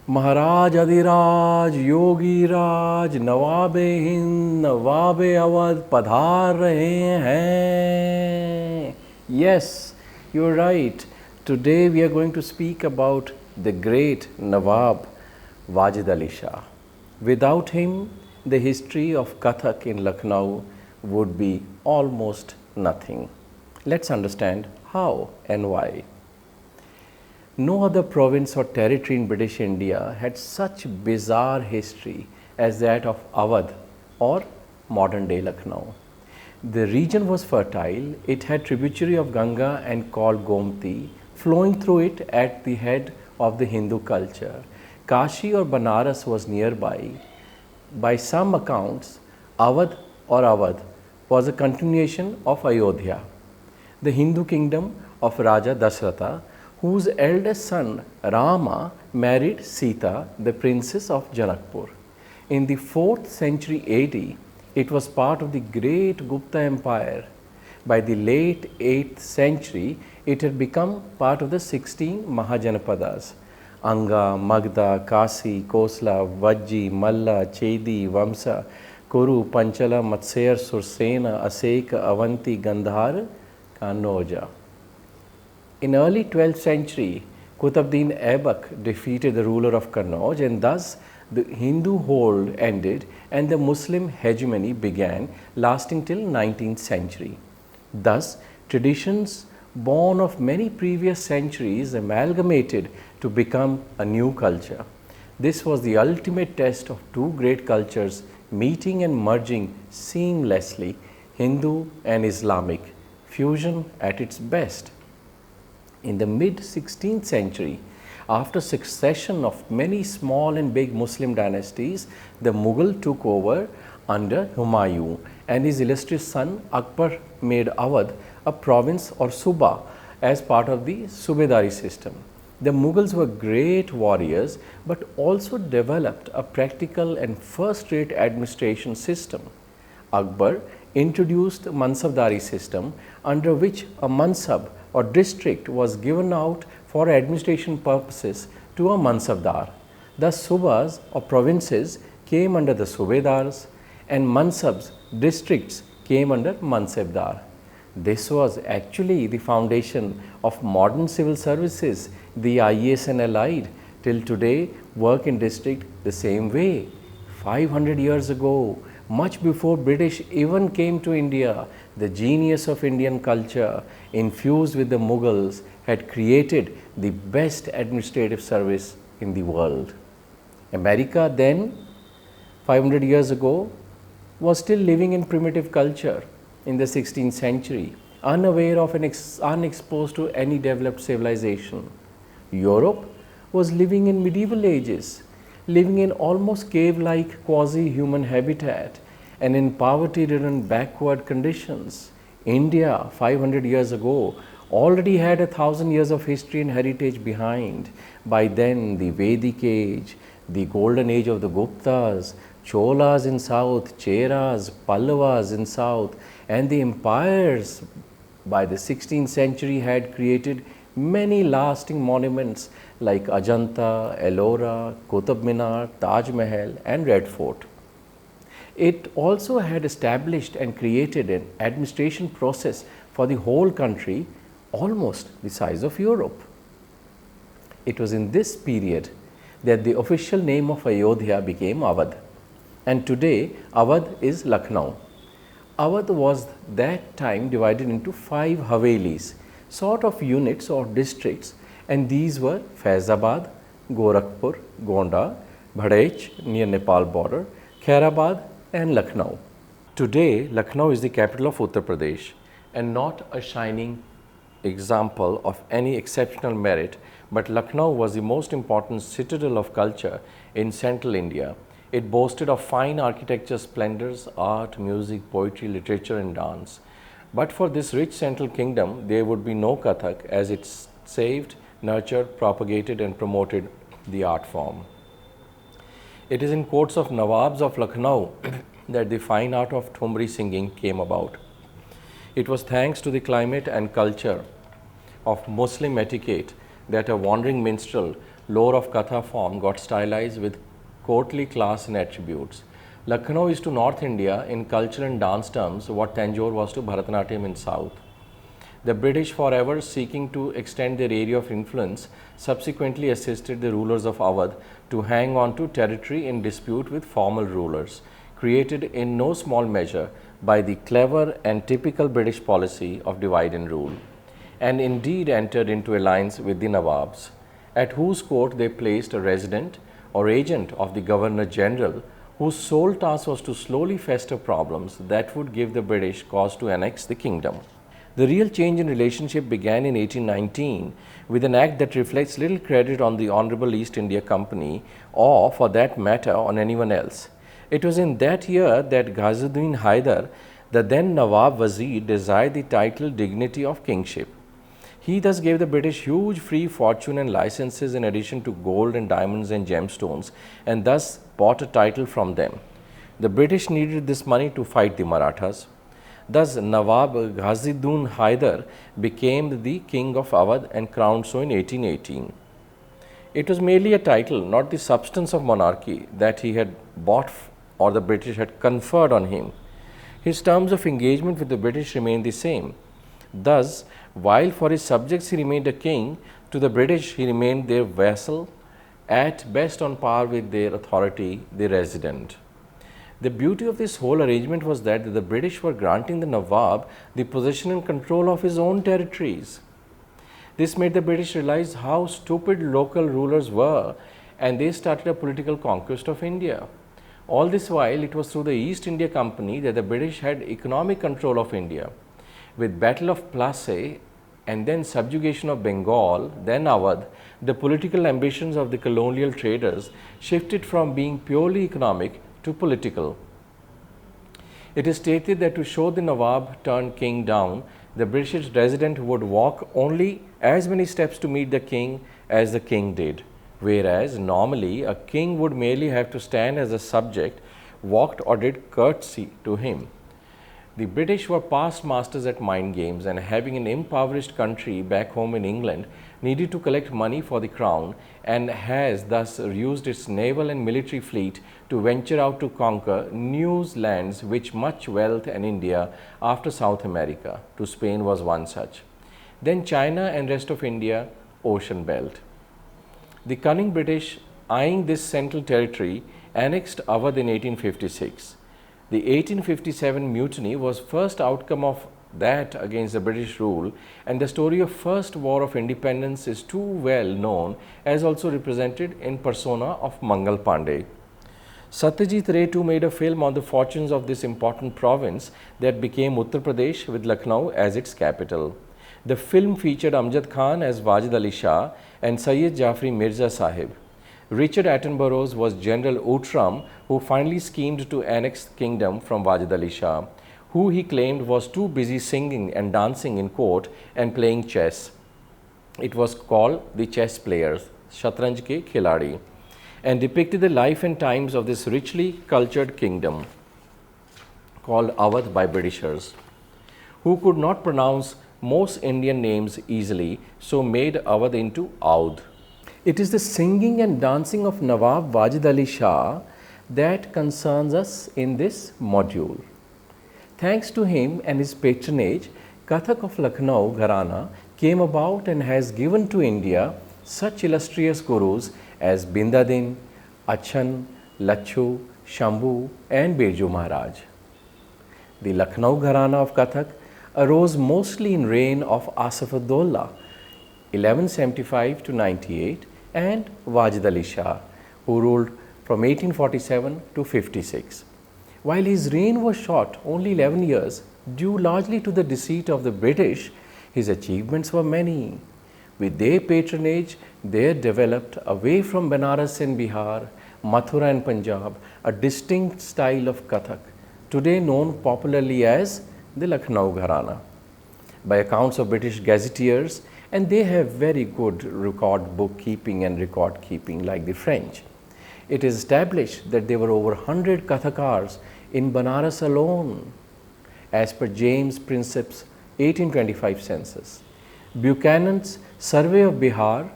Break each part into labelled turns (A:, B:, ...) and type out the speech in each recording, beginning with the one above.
A: महाराज अधिराज योगी राज नवाबे हिंद नवाबे अवध पधार रहे हैं. Yes, you're right. Today we are going to speak about the great Nawab Wajid-Ali-Shah. Without him, the history of Kathak in Lucknow would be almost nothing. Let's understand how and why. No other province or territory in British India had such bizarre history as that of Awadh or modern day Lucknow. The region was fertile, it had tributary of Ganga and called Gomti flowing through it at the head of the Hindu culture. Kashi or Banaras was nearby. By some accounts, Awadh or Awadh was a continuation of Ayodhya, the Hindu kingdom of Raja Dasratha, whose eldest son Rama married Sita, the princess of Janakpur. In the 4th century AD, it was part of the great Gupta Empire. By the late 8th century, it had become part of the 16 Mahajanapadas: Anga, Magda, Kasi, Kosla, Vajji, Malla, Chedi, Vamsa, Kuru, Panchala, Matsayar, Sursena, Aseka, Avanti, Gandhar, Kanoja. In early 12th century, Qutbuddin Aibak defeated the ruler of Kannauj, and thus the Hindu hold ended and the Muslim hegemony began, lasting till 19th century. Thus, traditions born of many previous centuries amalgamated to become a new culture. This was the ultimate test of two great cultures meeting and merging seamlessly, Hindu and Islamic, fusion at its best. In the mid-16th century, after succession of many small and big Muslim dynasties, the Mughal took over under Humayun, and his illustrious son Akbar made Awadh a province or Suba as part of the Subedari system. The Mughals were great warriors but also developed a practical and first-rate administration system. Akbar introduced Mansabdari system, under which a Mansab or district was given out for administration purposes to a Mansabdar. Thus, Subas or provinces came under the Subedars and Mansabs, districts, came under Mansabdar. This was actually the foundation of modern civil services. The IAS and allied till today work in district the same way. 500 years ago, much before British even came to India, the genius of Indian culture infused with the Mughals had created the best administrative service in the world. America then, 500 years ago, was still living in primitive culture in the 16th century, unaware of and unexposed to any developed civilization. Europe was living in medieval ages, living in almost cave-like quasi-human habitat and in poverty-ridden backward conditions. India, 500 years ago, already had 1,000 years of history and heritage behind. By then, the Vedic age, the golden age of the Guptas, Cholas in south, Cheras, Pallavas in south, and the empires by the 16th century had created many lasting monuments like Ajanta, Ellora, Qutub Minar, Taj Mahal, and Red Fort. It also had established and created an administration process for the whole country almost the size of Europe. It was in this period that the official name of Ayodhya became Awadh, and today Awadh is Lucknow. Awadh was that time divided into 5 Havelis, sort of units or districts, and these were Faizabad, Gorakhpur, Gonda, Bhadech near Nepal border, Khairabad, and Lucknow. Today, Lucknow is the capital of Uttar Pradesh and not a shining example of any exceptional merit, but Lucknow was the most important citadel of culture in central India. It boasted of fine architecture splendors, art, music, poetry, literature, and dance. But for this rich central kingdom, there would be no Kathak, as it saved, nurtured, propagated and promoted the art form. It is in courts of Nawabs of Lucknow that the fine art of Thumri singing came about. It was thanks to the climate and culture of Muslim etiquette that a wandering minstrel lore of Katha form got stylized with courtly class and attributes. Lucknow is to North India in culture and dance terms what Tanjore was to Bharatanatyam in South. The British, forever seeking to extend their area of influence, subsequently assisted the rulers of Awadh to hang on to territory in dispute with formal rulers, created in no small measure by the clever and typical British policy of divide and rule, and indeed entered into alliance with the Nawabs, at whose court they placed a resident or agent of the Governor General, whose sole task was to slowly fester problems that would give the British cause to annex the kingdom. The real change in relationship began in 1819 with an act that reflects little credit on the Honorable East India Company or, for that matter, on anyone else. It was in that year that Ghazuddin Haidar, the then Nawab Wazir, desired the title dignity of kingship. He thus gave the British huge free fortune and licenses in addition to gold and diamonds and gemstones, and thus bought a title from them. The British needed this money to fight the Marathas. Thus, Nawab Ghazuddin Haidar became the king of Awadh and crowned so in 1818. It was merely a title, not the substance of monarchy, that he had bought or the British had conferred on him. His terms of engagement with the British remained the same. Thus, while for his subjects he remained a king, to the British he remained their vassal, at best on par with their authority, the resident. The beauty of this whole arrangement was that the British were granting the Nawab the possession and control of his own territories. This made the British realize how stupid local rulers were, and they started a political conquest of India. All this while, it was through the East India Company that the British had economic control of India. With Battle of Plassey and then subjugation of Bengal, then Awadh, the political ambitions of the colonial traders shifted from being purely economic to political. It is stated that to show the Nawab turned king down, the British resident would walk only as many steps to meet the king as the king did, whereas normally a king would merely have to stand as a subject, walked or did courtesy to him. The British were past masters at mind games, and having an impoverished country back home in England, needed to collect money for the crown, and has thus used its naval and military fleet to venture out to conquer new lands which much wealth and India after South America. To Spain was one such. Then China and rest of India, ocean belt. The cunning British, eyeing this central territory, annexed Awadh in 1856. The 1857 mutiny was first outcome of that against the British rule, and the story of First War of Independence is too well known, as also represented in persona of Mangal Pandey. Satyajit Ray too made a film on the fortunes of this important province that became Uttar Pradesh with Lucknow as its capital. The film featured Amjad Khan as Wajid-Ali-Shah and Sayyid Jafri Mirza Sahib. Richard Attenborough's was General Outram, who finally schemed to annex the kingdom from Wajid-Ali-Shah, who he claimed was too busy singing and dancing in court and playing chess. It was called The Chess Players, Shatranj Ke Khiladi, and depicted the life and times of this richly cultured kingdom called Awadh by Britishers, who could not pronounce most Indian names easily, so made Awadh into Audh. It is the singing and dancing of Nawab Wajid-Ali-Shah that concerns us in this module. Thanks to him and his patronage, Kathak of Lucknow Gharana came about and has given to India such illustrious gurus as Bindadin, Achan, Lachu, Shambhu and Birju Maharaj. The Lucknow Gharana of Kathak arose mostly in reign of Asaf-ud-Dowla 1175 to 98 and Wajid-Ali-Shah, who ruled from 1847 to 56. While his reign was short, only 11 years, due largely to the deceit of the British, his achievements were many. With their patronage, there developed, away from Banaras and Bihar, Mathura and Punjab, a distinct style of Kathak, today known popularly as the Lucknow Gharana by accounts of British gazetteers, and they have very good record bookkeeping and record keeping like the French. It is established that there were over 100 Kathakars in Banaras alone, as per James Prinsep's 1825 census. Buchanan's Survey of Bihar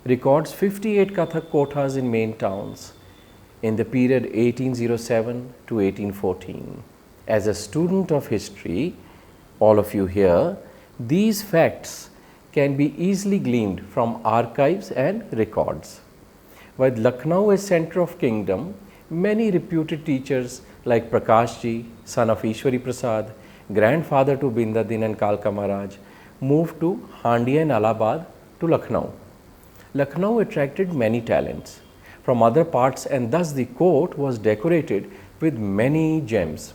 A: records 58 Kathak kothas in main towns in the period 1807 to 1814. As a student of history, all of you here, these facts can be easily gleaned from archives and records. With Lucknow as center of kingdom, many reputed teachers like Prakash ji, son of Ishwari Prasad, grandfather to Bindadin and Kalka Maharaj, moved to Handia and Allahabad to Lucknow. Lucknow attracted many talents from other parts, and thus the court was decorated with many gems.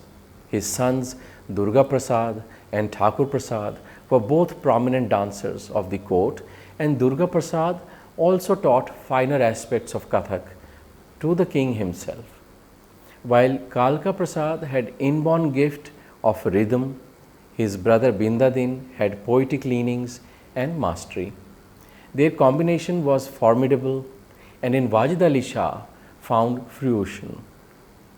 A: His sons Durga Prasad and Thakur Prasad were both prominent dancers of the court, and Durga Prasad also taught finer aspects of Kathak to the king himself, while Kalka Prasad had inborn gift of rhythm. His brother Bindadin had poetic leanings and mastery. Their combination was formidable, and in Wajid-Ali-Shah found fruition.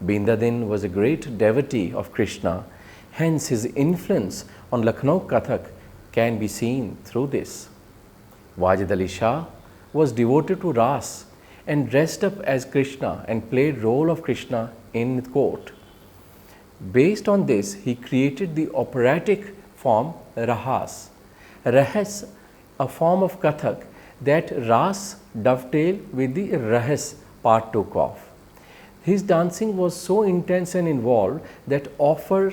A: Bindadin was a great devotee of Krishna, hence his influence on Lucknow Kathak can be seen through this. Wajid-Ali-Shah was devoted to Ras and dressed up as Krishna and played role of Krishna in the court. Based on this, he created the operatic form Rahas. Rahas, a form of Kathak that Ras dovetailed with the Rahas part took off. His dancing was so intense and involved that often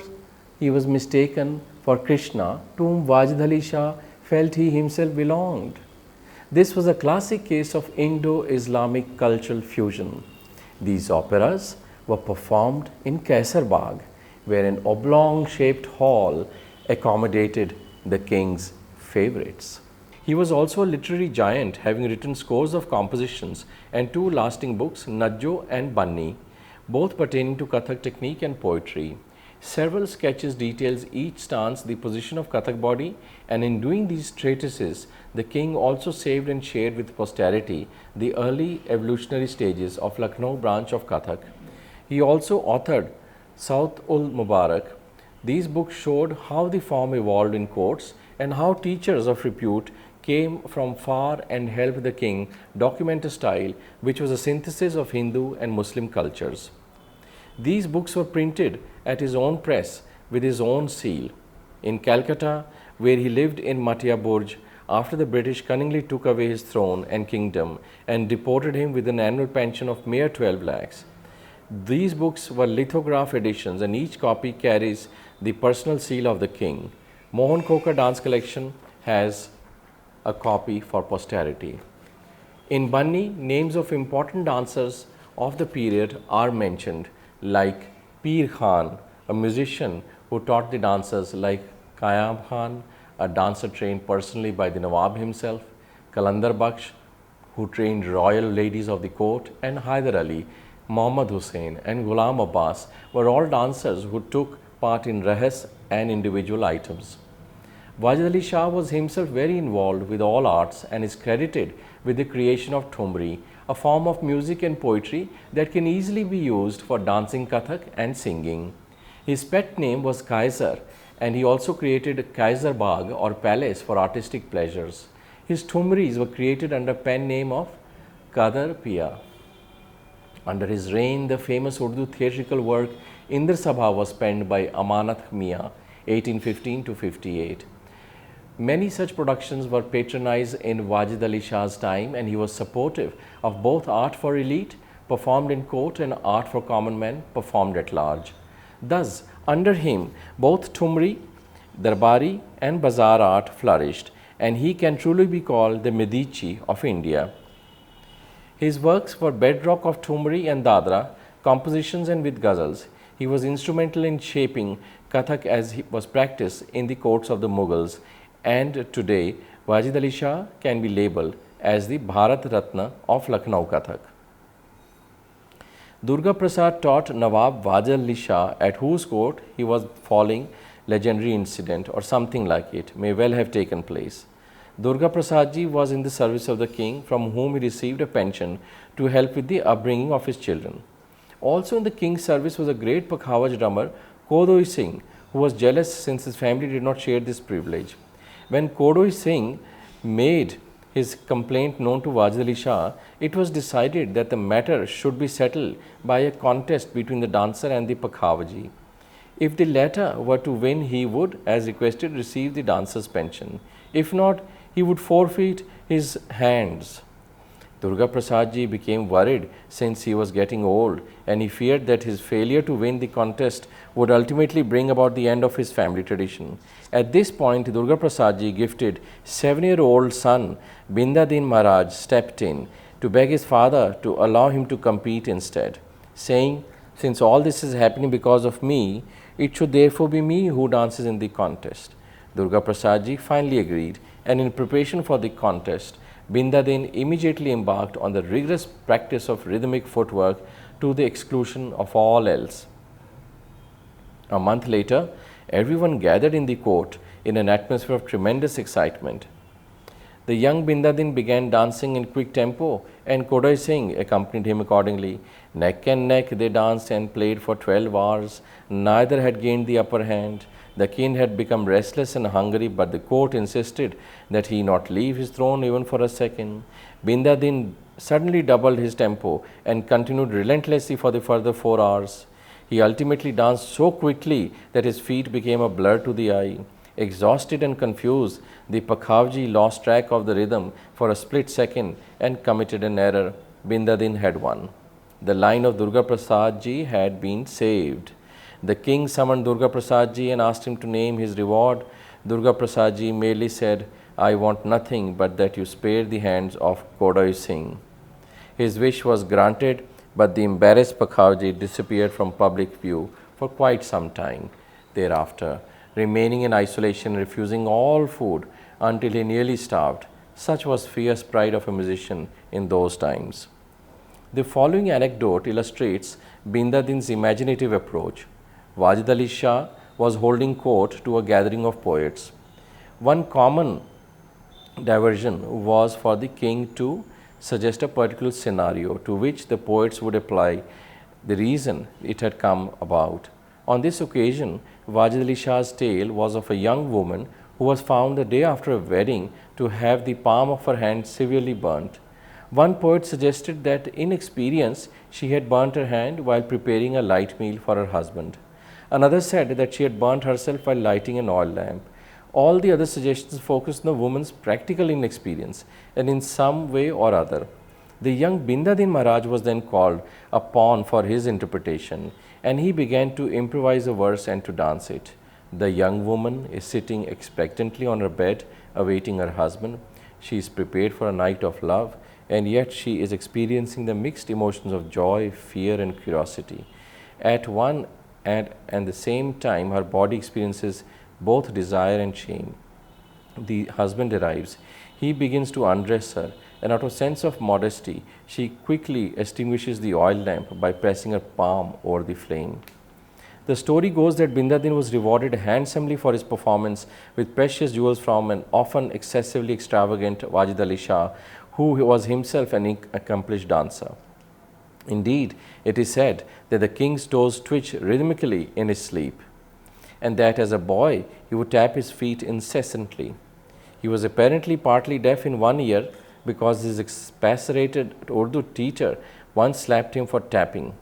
A: he was mistaken for Krishna, to whom Wajid-Ali-Shah felt he himself belonged. This was a classic case of Indo-Islamic cultural fusion. These operas were performed in Kaisar Bagh, where an oblong-shaped hall accommodated the king's favorites. He was also a literary giant, having written scores of compositions and two lasting books, Najjo and Banni, both pertaining to Kathak technique and poetry. Several sketches details each stance the position of Kathak body, and in doing these treatises, the king also saved and shared with posterity the early evolutionary stages of Lucknow branch of Kathak. He also authored Sawt-ul-Mubarak. These books showed how the form evolved in courts and how teachers of repute came from far and helped the king document a style which was a synthesis of Hindu and Muslim cultures. These books were printed at his own press with his own seal. In Calcutta, where he lived in Matia Burj, after the British cunningly took away his throne and kingdom and deported him with an annual pension of mere 12 lakhs. These books were lithograph editions, and each copy carries the personal seal of the king. Mohan Khokar Dance Collection has a copy for posterity. In Banni, names of important dancers of the period are mentioned, like Peer Khan, a musician who taught the dancers, like Kayam Khan, a dancer trained personally by the Nawab himself, Kalandar Baksh, who trained royal ladies of the court, and Hyder Ali, Muhammad Hussain, and Ghulam Abbas were all dancers who took part in Rahas and individual items. Wajid-Ali-Shah was himself very involved with all arts and is credited with the creation of Thumri, a form of music and poetry that can easily be used for dancing Kathak and singing. His pet name was Kaiser, and he also created Kaiser Bagh or palace for artistic pleasures. His Thumris were created under pen name of Kadar Pia. Under his reign, the famous Urdu theatrical work Indra Sabha was penned by Amanat Mia, 1815 to 58. Many such productions were patronized in Wajid-Ali-Shah's time, and he was supportive of both art for elite, performed in court, and art for common men, performed at large. Thus, under him, both Thumri, Darbari, and Bazaar art flourished, and he can truly be called the Medici of India. His works were bedrock of Thumri and Dadra, compositions and with ghazals. He was instrumental in shaping Kathak as he was practiced in the courts of the Mughals, and today Wajid-Ali-Shah can be labelled as the Bharat Ratna of Lucknow Kathak. Durga Prasad taught Nawab Wajid-Ali-Shah, at whose court he was following legendary incident or something like it may well have taken place. Durga Prasad ji was in the service of the king, from whom he received a pension to help with the upbringing of his children. Also in the king's service was a great Pakhawaj drummer, Kodoi Singh, who was jealous since his family did not share this privilege. When Kodoi Singh made his complaint known to Wajid-Ali-Shah, it was decided that the matter should be settled by a contest between the dancer and the Pakhavaji. If the latter were to win, he would, as requested, receive the dancer's pension. If not, he would forfeit his hands. Durga Prasad ji became worried since he was getting old, and he feared that his failure to win the contest would ultimately bring about the end of his family tradition. At this point, Durga Prasad ji gifted 7-year-old son Bindadin Maharaj stepped in to beg his father to allow him to compete instead, saying, "Since all this is happening because of me, it should therefore be me who dances in the contest." Durga Prasad ji finally agreed, and in preparation for the contest, Bindadin immediately embarked on the rigorous practice of rhythmic footwork to the exclusion of all else. A month later, everyone gathered in the court in an atmosphere of tremendous excitement. The young Bindadin began dancing in quick tempo, and Kodai Singh accompanied him accordingly. Neck and neck they danced and played for 12 hours. Neither had gained the upper hand. The king had become restless and hungry, but the court insisted that he not leave his throne even for a second. Bindadin suddenly doubled his tempo and continued relentlessly for the further 4 hours. He ultimately danced so quickly that his feet became a blur to the eye. Exhausted and confused, the Pakhavji lost track of the rhythm for a split second and committed an error. Bindadin had won. The line of Durga Prasad ji had been saved. The king summoned Durga Prasad ji and asked him to name his reward. Durga Prasad ji merely said, "I want nothing but that you spare the hands of Kodai Singh." His wish was granted, but the embarrassed Pakhavji disappeared from public view for quite some time thereafter, remaining in isolation, refusing all food until he nearly starved. Such was fierce pride of a musician in those times. The following anecdote illustrates Bindadin's imaginative approach. Wajid-Ali-Shah was holding court to a gathering of poets. One common diversion was for the king to suggest a particular scenario to which the poets would apply the reason it had come about. On this occasion, Wajid-Ali-Shah's tale was of a young woman who was found the day after a wedding to have the palm of her hand severely burnt. One poet suggested that in experience she had burnt her hand while preparing a light meal for her husband. Another said that she had burnt herself while lighting an oil lamp. All the other suggestions focused on the woman's practical inexperience and in some way or other. The young Bindadin Maharaj was then called upon for his interpretation, and he began to improvise a verse and to dance it. The young woman is sitting expectantly on her bed awaiting her husband. She is prepared for a night of love, and yet she is experiencing the mixed emotions of joy, fear and curiosity. At one and the same time, her body experiences both desire and shame. The husband arrives. He begins to undress her, and out of sense of modesty, she quickly extinguishes the oil lamp by pressing her palm over the flame. The story goes that Bindadin was rewarded handsomely for his performance with precious jewels from an often excessively extravagant Wajid-Ali-Shah, who was himself an accomplished dancer. Indeed, it is said that the king's toes twitched rhythmically in his sleep, and that as a boy he would tap his feet incessantly. He was apparently partly deaf in one ear because his exasperated Urdu teacher once slapped him for tapping.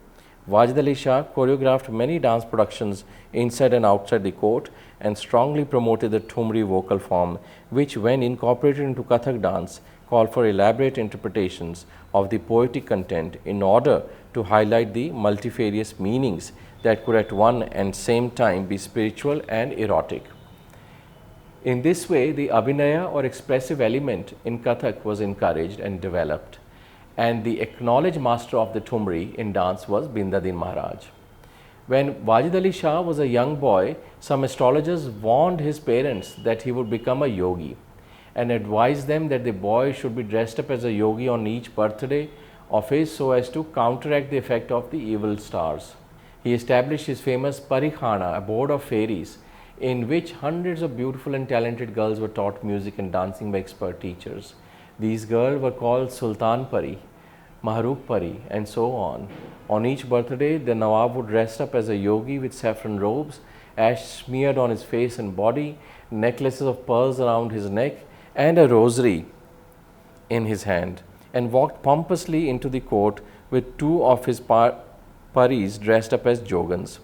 A: Wajid-Ali-Shah choreographed many dance productions inside and outside the court and strongly promoted the Thumri vocal form, which, when incorporated into Kathak dance, called for elaborate interpretations of the poetic content in order to highlight the multifarious meanings that could at one and same time be spiritual and erotic. In this way, the Abhinaya or expressive element in Kathak was encouraged and developed, and the acknowledged master of the Thumri in dance was Bindadin Maharaj. When Wajid-Ali-Shah was a young boy, some astrologers warned his parents that he would become a yogi and advised them that the boy should be dressed up as a yogi on each birthday of his so as to counteract the effect of the evil stars. He established his famous Parikhana, a board of fairies, in which hundreds of beautiful and talented girls were taught music and dancing by expert teachers. These girls were called Sultan Pari, Mahrukh Pari, and so on. On each birthday, the Nawab would dress up as a yogi with saffron robes, ash smeared on his face and body, necklaces of pearls around his neck, and a rosary in his hand, and walked pompously into the court with two of his paris dressed up as jogans.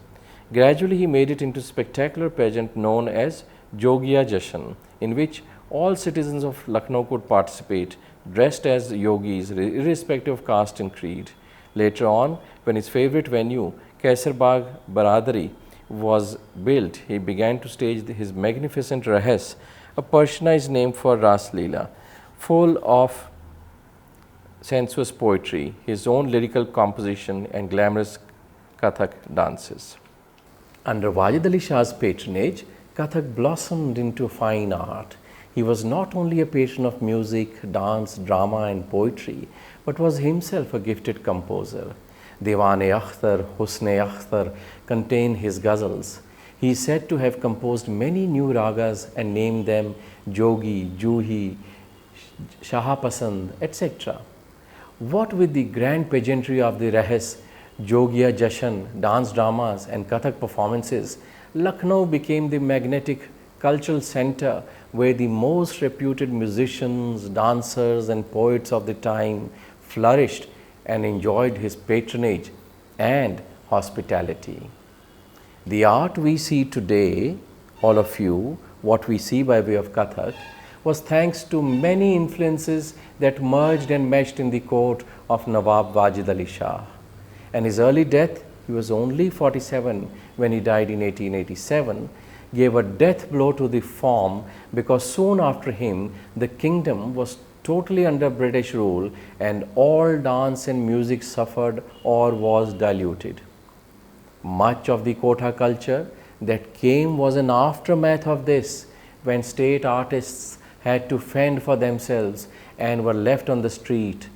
A: Gradually, he made it into a spectacular pageant known as Jogia Jashan, in which all citizens of Lucknow could participate, dressed as yogis, irrespective of caste and creed. Later on, when his favorite venue, Kaisarbagh Baradari, was built, he began to stage his magnificent Rahas, a Persianized name for Ras Leela, full of sensuous poetry, his own lyrical composition, and glamorous Kathak dances. Under Wajid-Ali-Shah's patronage, Kathak blossomed into fine art. He was not only a patron of music, dance, drama, and poetry, but was himself a gifted composer. Dewan-e-Akhtar, Husn-e-Akhtar contain his ghazals. He is said to have composed many new ragas and named them Jogi, Juhi, Shahapasand, etc. What with the grand pageantry of the Rahas, Jogia Jashan, dance dramas, and Kathak performances, Lucknow became the magnetic cultural center where the most reputed musicians, dancers, and poets of the time flourished and enjoyed his patronage and hospitality. The art we see today, all of you, what we see by way of Kathak, was thanks to many influences that merged and meshed in the court of Nawab Wajid-Ali-Shah. And his early death, he was only 47 when he died in 1887, gave a death blow to the form, because soon after him the kingdom was totally under British rule and all dance and music suffered or was diluted. Much of the Kotha culture that came was an aftermath of this, when state artists had to fend for themselves and were left on the street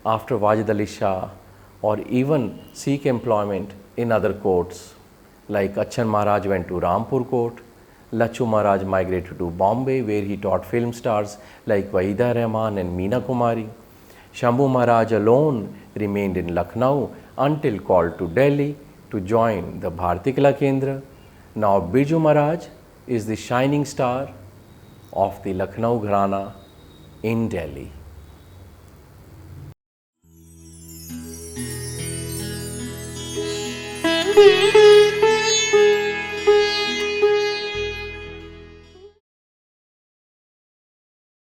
A: after Wajid-Ali-Shah, or even seek employment in other courts. Like Achan Maharaj went to Rampur court, Lachu Maharaj migrated to Bombay, where he taught film stars like Wahida Rahman and Meena Kumari. Shambhu Maharaj alone remained in Lucknow until called to Delhi to join the Bharati Kala Kendra. Now Birju Maharaj is the shining star of the Lucknow Gharana in Delhi.
B: Thank you.